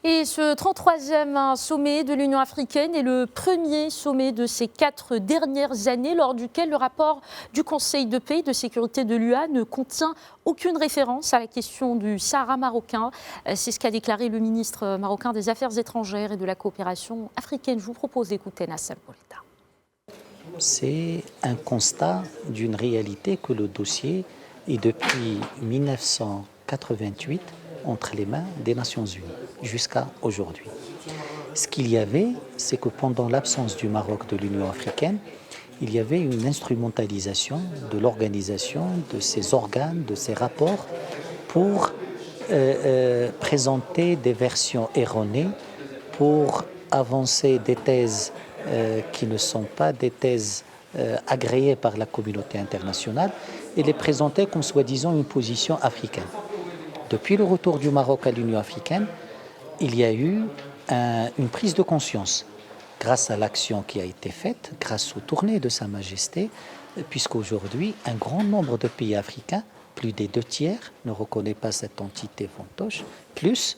Et ce 33e sommet de l'Union africaine est le premier sommet de ces 4 dernières années, lors duquel le rapport du Conseil de paix et de sécurité de l'UA ne contient aucune référence à la question du Sahara marocain. C'est ce qu'a déclaré le ministre marocain des Affaires étrangères et de la coopération africaine. Je vous propose d'écouter Nassem Bourita. C'est un constat d'une réalité que le dossier est depuis 1988 entre les mains des Nations Unies jusqu'à aujourd'hui. Ce qu'il y avait, c'est que pendant l'absence du Maroc de l'Union africaine, il y avait une instrumentalisation de l'organisation, de ces organes, de ces rapports pour présenter des versions erronées, pour avancer des thèses qui ne sont pas des thèses agréées par la communauté internationale et les présenter comme soi-disant une position africaine. Depuis le retour du Maroc à l'Union africaine, il y a eu une prise de conscience grâce à l'action qui a été faite, grâce aux tournées de Sa Majesté, puisqu'aujourd'hui, un grand nombre de pays africains, plus des 2/3, ne reconnaît pas cette entité fantoche, plus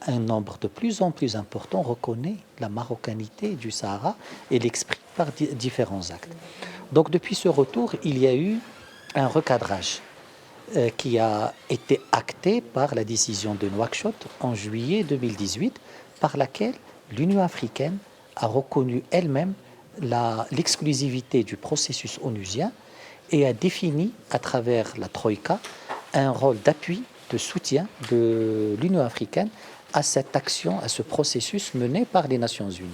un nombre de plus en plus important reconnaît la marocanité du Sahara et l'exprime par différents actes. Donc depuis ce retour, il y a eu un recadrage qui a été acté par la décision de Nouakchott en juillet 2018, par laquelle l'Union africaine a reconnu elle-même l'exclusivité du processus onusien et a défini à travers la Troïka un rôle d'appui, de soutien de l'Union africaine à cette action, à ce processus mené par les Nations Unies.